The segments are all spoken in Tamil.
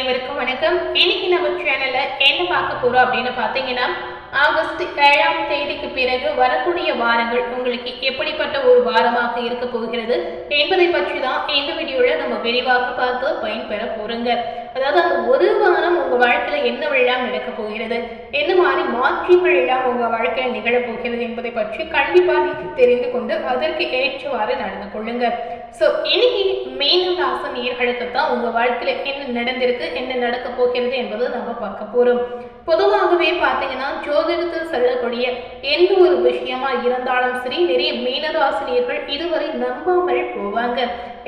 அனைவருக்கும் வணக்கம். இன்னைக்கு நம்ம சேனல்ல என்ன பார்க்க போறோம் அப்படின்னு பார்த்தீங்கன்னா, ஆகஸ்ட் 7ஆம் தேதிக்கு பிறகு வரக்கூடிய வாரங்கள் உங்களுக்கு எப்படிப்பட்ட ஒரு வாரமாக இருக்க போகிறது என்பதை பற்றி தான் இந்த வீடியோல நம்ம விரிவாக பார்த்து பயன்பெற போறோங்க. அதாவது அந்த ஒரு வாரம் உங்க வாழ்க்கையில என்னவெல்லாம் நடக்க போகிறது, என்ன மாதிரி மாற்றங்கள் எல்லாம் உங்க வாழ்க்கையில நிகழ போகிறது என்பதை பற்றி கண்டிப்பா நீங்க தெரிந்து கொண்டு அதற்கு ஏற்றவாறு நடந்து கொள்ளுங்க. ஸோ இன்னைக்கு மீனம் ராசி நேயர்களுக்கு தான் உங்க வாழ்க்கையில என்ன நடந்திருக்கு, என்ன நடக்க போகிறது என்பது நம்ம பார்க்க போறோம். பொதுவாகவே பார்த்தீங்கன்னா ஜோதிடத்தில் சொல்லக்கூடிய எந்த ஒரு விஷயமா இருந்தாலும் சரி, நிறைய மீனராசினியர்கள் இதுவரை நம்பாமல் போவாங்க.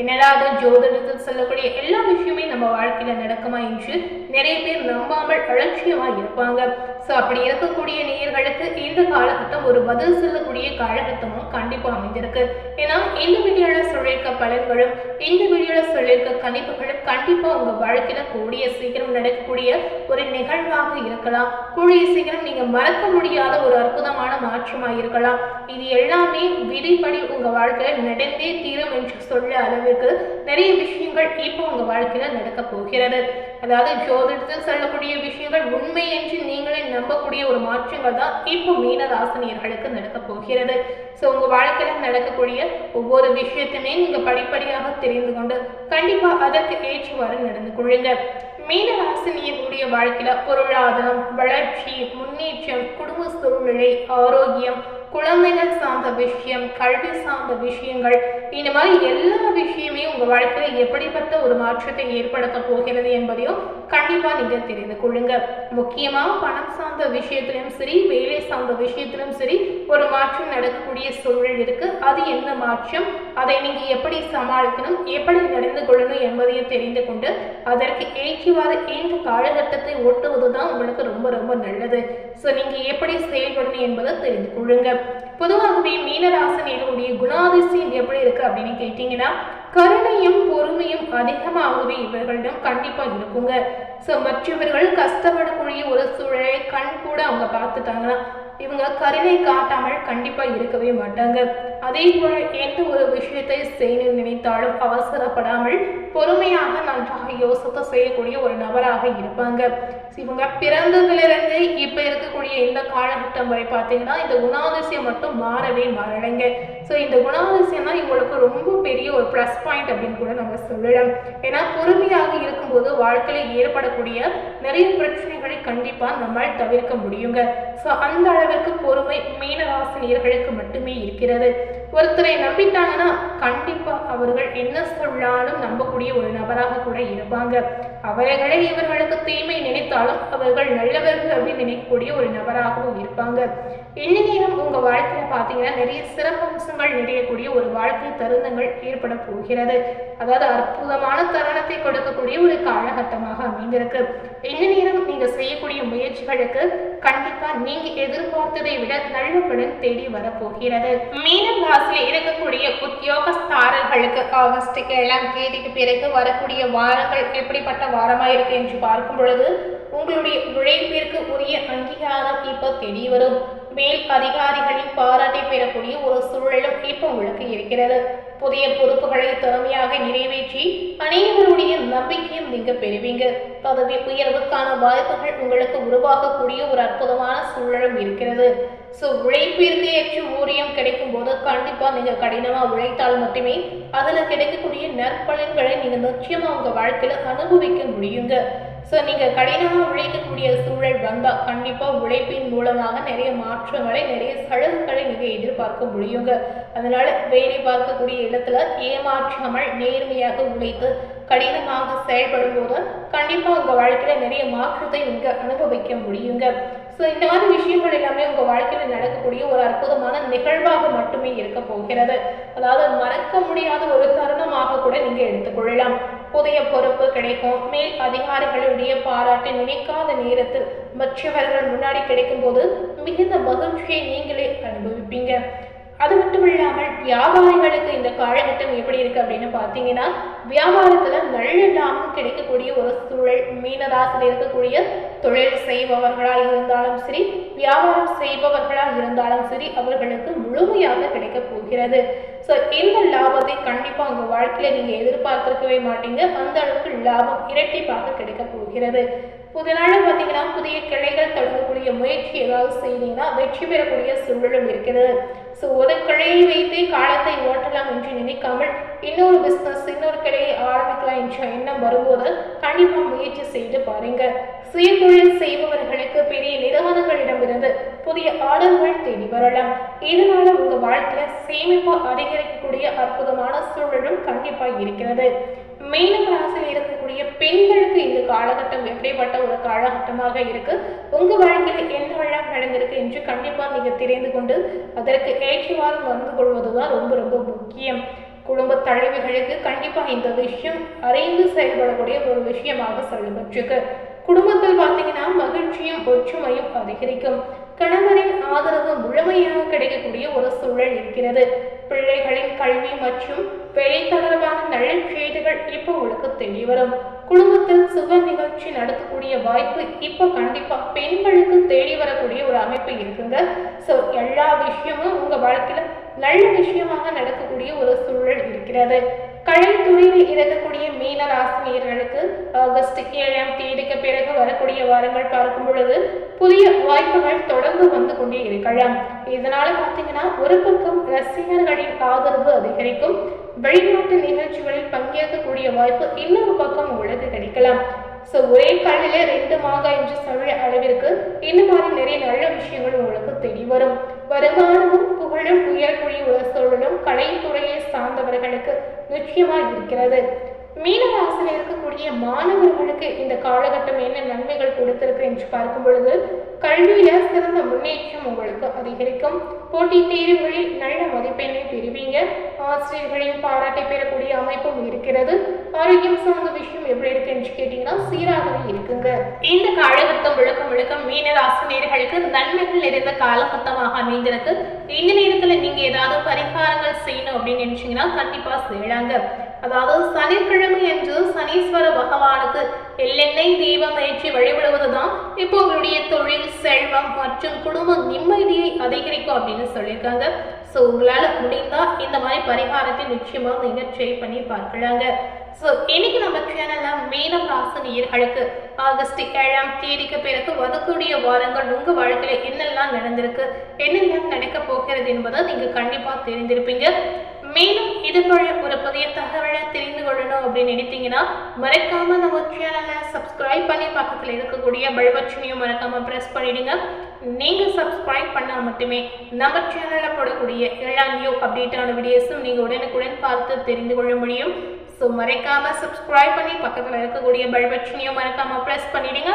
என்னடா அது ஜோதிடத்தில் சொல்லக்கூடிய எல்லா விஷயமே நம்ம வாழ்க்கையில நடக்குமா என்று நிறைய பேர் நம்பாமல் அலட்சியமா இருப்பாங்க. ஸோ அப்படி இருக்கக்கூடிய நேயர்களுக்கு இந்த காலகட்டம் ஒரு பதில் சொல்லக்கூடிய காலகட்டமும் கண்டிப்பா அமைந்திருக்கு. ஏன்னா இந்த வீடியோல சொல்லியிருக்க பலன்களும் இந்த வீடியோல சொல்லியிருக்க கணிப்புகளும் கண்டிப்பா உங்க வாழ்க்கையில கூடிய சீக்கிரம் நடக்கக்கூடிய ஒரு நிகழ்வாக இருக்கலாம். கூடிய சீக்கிரம் நீங்க மறக்க முடியாத ஒரு அற்புதமான மாற்றமாக இருக்கலாம். இது எல்லாமே விதிப்படி உங்க வாழ்க்கையில நடந்தே தீரும் என்று சொல்ல அளவுக்கு நிறைய விஷயங்கள் இப்போ உங்க வாழ்க்கையில நடக்க போகிறது. அதாவது ஜோதிடத்தில் சொல்லக்கூடிய விஷயங்கள் உண்மை என்று நீங்களே நம்பக்கூடிய ஒரு மாற்றங்கள் தான் இப்போ மீன ராசினியர்களுக்கு நடக்க போகிறது. ஸோ உங்க வாழ்க்கையில நடக்கக்கூடிய ஒவ்வொரு விஷயத்தையுமே நீங்க படிப்படியாக தெரிந்து கொண்டு கண்டிப்பா அதற்கு ஏற்றவாறு நடந்து கொள்ளுங்க. மீன ராசினியர்களுடைய வாழ்க்கையில பொருளாதாரம், வளர்ச்சி, முன்னேற்றம், குடும்ப சூழ்நிலை, ஆரோக்கியம், குழந்தைகள் சார்ந்த விஷயம், கல்வி சார்ந்த விஷயங்கள், இந்த மாதிரி எல்லா விஷயமே உங்க வாழ்க்கையில எப்படிப்பட்ட ஒரு மாற்றத்தை ஏற்படுத்த போகிறது என்பதையும் கண்டிப்பா நீங்க தெரிந்து கொள்ளுங்க. முக்கியமா பணம் சார்ந்த விஷயத்திலும் சரி, வேலை சார்ந்த விஷயத்திலும் சரி ஒரு மாற்றம் நடக்கக்கூடிய சூழல் இருக்கு. அது என்ன மாற்றம், அதை நீங்க எப்படி சமாளிக்கணும், எப்படி நடந்து கொள்ளணும் என்பதையும் தெரிந்து கொண்டு அதற்கு ஏற்றவாறு இந்த காலகட்டத்தை ஓட்டுவதுதான் உங்களுக்கு ரொம்ப ரொம்ப நல்லது. ஸோ நீங்க எப்படி செயல்படணும் என்பதை தெரிந்து கொள்ளுங்க. பொதுவாகவே மீனராசினியர்களுடைய குணாதிசயம் எப்படி இருக்கு அப்படின்னு கேட்டீங்கன்னா, கருணையும் பொறுமையும் அதிகமாகவே இவர்களிடம் கண்டிப்பா இருக்குங்க. ஸோ மற்றவர்கள் கஷ்டப்படக்கூடிய ஒரு சூழலை கண் கூட அவங்க பார்த்துட்டாங்கன்னா இவங்க கருணை காட்டாமல் கண்டிப்பா இருக்கவே மாட்டாங்க. அதே போல எந்த ஒரு விஷயத்தை செய்ய நினைத்தாலும் அவசரப்படாமல் பொறுமையாக நன்றாக யோசித்து செய்யக்கூடிய ஒரு நபராக இருப்பாங்க. இவங்க பிறந்ததுலேருந்து இப்ப இருக்கக்கூடிய இந்த காலகட்டம் வரை பார்த்தீங்கன்னா இந்த குணாதிசயம் மட்டும் மாறவே மாறலைங்க. ஸோ இந்த குணாதிசயம் தான் இவங்களுக்கு ரொம்ப பெரிய ஒரு ப்ளஸ் பாயிண்ட் அப்படின்னு கூட நம்ம சொல்லலாம். ஏன்னா பொறுமையாக இருக்கும்போது வாழ்க்கையில் ஏற்படக்கூடிய நிறைய பிரச்சனைகளை கண்டிப்பா நம்மால் தவிர்க்க முடியுங்க. ஸோ அந்த அளவிற்கு பொறுமை மீனராசினியர்களுக்கு மட்டுமே இருக்கிறது. ஒருத்தரை நம்பிட்டாங்கன்னா கண்டிப்பா அவர்கள் என்ன சொன்னாலும் நம்பக்கூடிய ஒரு நபராக கூட இருப்பாங்க. அவர்களை இவர்களுக்கு தீமை நினைத்தாலும் அவர்கள் நல்லவர்கள் அப்படின்னு நினைக்கக்கூடிய ஒரு நபராகவும் இருப்பாங்க. என்ன நேரம் உங்க வாழ்க்கையில பாத்தீங்கன்னா நிறைய சிறப்பம்சங்கள் நிறையக்கூடிய ஒரு வாழ்க்கை தருணங்கள் ஏற்பட போகிறது. அதாவது அற்புதமான தருணத்தை கொடுக்கக்கூடிய ஒரு காலகட்டமாக அமைந்திருக்கு. என்ன நேரம் நீங்க செய்யக்கூடிய முயற்சிகளுக்கு கண்டிப்பா நீங்க எதிர்பார்த்ததை விட நல்ல பலன் தேடி வரப்போகிறது. மீனம் ராசியில இருக்கக்கூடிய உத்தியோகஸ்தாரர்களுக்கு ஆகஸ்ட் 7ஆம் தேதிக்கு பிறகு வரக்கூடிய வாரங்கள் எப்படிப்பட்ட வாரமா இருக்கு என்று பார்க்கும் பொழுது உங்களுடைய உழைப்பிற்கு உரிய அங்கீகாரம் இப்போ தெரிய வரும். மேல் அதிகாரிகளின் பாராட்டை பெறக்கூடிய ஒரு சூழலும் இப்போ உங்களுக்கு இருக்கிறது. புதிய பொறுப்புகளை திறமையாக நிறைவேற்றி அனைவருடைய நம்பிக்கையும் நீங்க பெறுவீங்க. பதவி உயர்வுக்கான வாய்ப்புகள் உங்களுக்கு உருவாகக்கூடிய ஒரு அற்புதமான சூழலும் இருக்கிறது. ஸோ உழைப்பிற்கு ஏற்ற ஊதியம் கிடைக்கும் போது கண்டிப்பா நீங்க கடினமா உழைத்தால் மட்டுமே அதுல கிடைக்கக்கூடிய நற்பலன்களை நீங்க நிச்சயமா உங்க வாழ்க்கையில அனுபவிக்க முடியுங்க. ஸோ நீங்க கடினமா உழைக்கக்கூடிய சூழல் வந்தா கண்டிப்பா உழைப்பின் மூலமாக நிறைய மாற்றங்களை, நிறைய சலுகைகளை நீங்க எதிர்பார்க்க முடியுங்க. அதனால வேலை பார்க்கக்கூடிய இடத்துல ஏமாற்றாமல் நேர்மையாக உழைத்து கடினமாக செயல்படும் போது கண்டிப்பா உங்க வாழ்க்கையில நிறைய மாற்றத்தை நீங்க அனுபவிக்க முடியுங்க. ஸோ இந்த மாதிரி விஷயங்கள் எல்லாமே உங்க வாழ்க்கையில நடக்கக்கூடிய ஒரு அற்புதமான நிகழ்வாக மட்டுமே இருக்க போகிறது. அதாவது மறக்க முடியாத ஒரு தருணமாக கூட நீங்க எடுத்துக்கொள்ளலாம். புதிய பொறுப்பு கிடைக்கும். மேல் அதிகாரிகளுடைய பாராட்டு நினைக்காத நேரத்தில் மற்றவர்கள் முன்னாடி கிடைக்கும் போது மிகுந்த மகிழ்ச்சியை நீங்களே அனுபவிப்பீங்க. அது மட்டும் இல்லாமல் வியாபாரிகளுக்கு இந்த காலகட்டம் எப்படி இருக்கு அப்படின்னு பார்த்தீங்கன்னா, வியாபாரத்துல நல்ல லாபம் கிடைக்கக்கூடிய ஒரு சூழல். மீனராசியில் இருக்கக்கூடிய தொழில் செய்பவர்களா இருந்தாலும் சரி, வியாபாரம் செய்பவர்களா இருந்தாலும் சரி அவர்களுக்கு முழுமையாக கிடைக்க போகிறது. ஸோ இந்த லாபத்தை கண்டிப்பா உங்க வாழ்க்கையில நீங்க எதிர்பார்த்திருக்கவே மாட்டீங்க. அந்த அளவுக்கு லாபம் இரட்டிப்பாக கிடைக்க போகிறது. புதிய நாள் பார்த்தீங்கன்னா புதிய கிளைகள் தொடங்கக்கூடிய முயற்சி ஏதாவது செய்தீங்கன்னா வெற்றி பெறக்கூடிய சூழலும் இருக்கிறது. ஸோ ஒரு கிளையை வைத்து காலத்தை ஓட்டலாம் என்று நினைக்காமல் இன்னொரு பிஸ்னஸ் இன்னொரு கிளையை ஆரம்பிக்கலாம் என்ற எண்ணம் வரும்போது கண்டிப்பாக முயற்சி செய்து பாருங்க. சுயதொழில் செய்பவர்களுக்கு பெரிய நிறுவனங்களிடமிருந்து புதிய ஆர்டர்கள் தேடி வரலாம். இதனால உங்க வாழ்க்கையில சேமிப்பு அதிகரிக்கக்கூடிய அற்புதமான சூழலும் கண்டிப்பா இருக்கிறது. மீனம் ராசியில் இருக்கக்கூடிய பெண்களுக்கு இந்த காலகட்டம் எப்படிப்பட்ட ஒரு காலகட்டமாக இருக்கு, உங்க வாழ்க்கையில என்னவெல்லாம் நடந்திருக்கு என்று கண்டிப்பா நீங்க தெரிந்து கொண்டு அதற்கு ஏற்றவாறு மறந்து கொள்வதுதான் ரொம்ப ரொம்ப முக்கியம். குடும்ப தலைவிகளுக்கு கண்டிப்பா இந்த விஷயம் அறிந்து செயல்படக்கூடிய ஒரு விஷயமாக சொல்லப்பட்டிருக்கு. குடும்பத்தில் பார்த்தீங்கன்னா மகிழ்ச்சியும் ஒற்றுமையும் அதிகரிக்கும். கணவரின் ஆதரவு முழுமையாக கிடைக்கக்கூடிய ஒரு சூழல் இருக்கிறது. பிள்ளைகளின் கல்வி மற்றும் வேலை தொடர்பான நல்ல செய்திகள் இப்போ உங்களுக்கு தெரிய வரும். குடும்பத்தில் சுப நிகழ்ச்சி நடத்தக்கூடிய வாய்ப்பு இப்போ கண்டிப்பா பெண்களுக்கு தேடி வரக்கூடிய ஒரு அமைப்பு இருக்குங்க. ஸோ எல்லா விஷயமும் உங்க வாழ்க்கையில நல்ல விஷயமாக நடக்கக்கூடிய ஒரு சூழல் இருக்கிறது. கலைத்துறையில் இருக்கக்கூடிய மீன ராசினியர்களுக்கு ஆகஸ்ட் 7ஆம் தேதிக்கு பிறகு வரக்கூடிய வாரங்கள் பார்க்கும் பொழுது புதிய வாய்ப்புகள் தொடர்ந்து வந்து கொண்டே இருக்கலாம். இதனால பார்த்தீங்கன்னா ஒரு பக்கம் ரசிகர்களின் ஆதரவு அதிகரிக்கும். வெளிநாட்டு நிகழ்ச்சிகளில் பங்கேற்கக்கூடிய வாய்ப்பு இன்னொரு பக்கம் உங்களுக்கு கிடைக்கலாம். ஸோ ஒரே காலையில 2 மாங்காய் என்று சொல்ற அளவிற்கு இந்த மாதிரி நிறைய நல்ல விஷயங்கள் உங்களுக்கு தெரிய வரும். வருமானமும் புகழும் உயரக்கூடிய ஒரு சூழலும் கலைத்துறையை சார்ந்தவர்களுக்கு நிச்சயமா இருக்கிறது. மீனராசியில் இருக்கக்கூடிய மாணவர்களுக்கு இந்த காலகட்டம் என்ன நன்மைகள் கொடுத்திருக்கு என்று பார்க்கும் பொழுது கல்வியில சிறந்த முன்னேற்றம் உங்களுக்கு அதிகரிக்கும். போட்டி தேர்வுகளில் நல்ல மதிப்பெண்ணை பெறுவீங்க. ஆசிரியர்களின் பாராட்டை பெறக்கூடிய அமைப்பும் இருக்கிறது. ஆரோக்கியம் சார்ந்த விஷயம் எப்படி இருக்கு என்று கேட்டீங்கன்னா சீராகவே இருக்குங்க. இந்த காலகட்டம் முழுக்க மீனராசினியர்களுக்கு நன்மைகள் நிறைந்த காலகட்டமாக அமைந்திருக்கு. இந்த நேரத்துல நீங்க ஏதாவது பரிகாரங்கள் செய்யணும் அப்படின்னு நினைச்சீங்கன்னா கண்டிப்பா செய்யலாங்க. அதாவது சனிக்கிழமை என்று சனீஸ்வர பகவானுக்கு எள்ளெண்ணெய் தீபம் ஏற்றி வழிபடுவதுதான் இப்போ உங்களுடைய தொழில் செல்வம் மற்றும் குடும்ப நிம்மதியை அதிகரிக்கும் அப்படின்னு சொல்லியிருக்காங்க. ஸோ உங்களால் முடிந்தா இந்த மாதிரி பரிகாரத்தை நிச்சயமா நீங்க ட்ரை பண்ணி பார்க்கலாங்க. ஸோ இன்னைக்கு நம்ம சேனல்ல மீனம் ராசினியர்களுக்கு ஆகஸ்ட் 7ஆம் தேதிக்கு பிறகு வரக்கூடிய வாரங்கள் உங்க வாழ்க்கையில என்னெல்லாம் நடந்திருக்கு, என்னெல்லாம் நடக்க போகிறது என்பதை நீங்க கண்டிப்பா தெரிந்திருப்பீங்க. மேலும் இது போல ஒரு புதிய தகவலை தெரிந்து கொள்ளணும் அப்படின்னு நினைத்தீங்கன்னா மறக்காம நம்ம சேனலை சப்ஸ்கிரைப் பண்ணி பக்கத்தில் இருக்கக்கூடிய பெல் பட்டனையும் மறக்காம பிரஸ் பண்ணிடுங்க. நீங்க சப்ஸ்கிரைப் பண்ணா மட்டுமே நம்ம சேனல்ல போடக்கூடிய எல்லா நியூ அப்டேட்டான வீடியோஸும் நீங்க உடனுக்குடன் பார்த்து தெரிந்து கொள்ள முடியும். ஸோ மறக்காம சப்ஸ்கிரைப் பண்ணி பக்கத்தில் இருக்கக்கூடிய பெல் பட்டனையும் மறக்காம பிரஸ் பண்ணிடுங்க.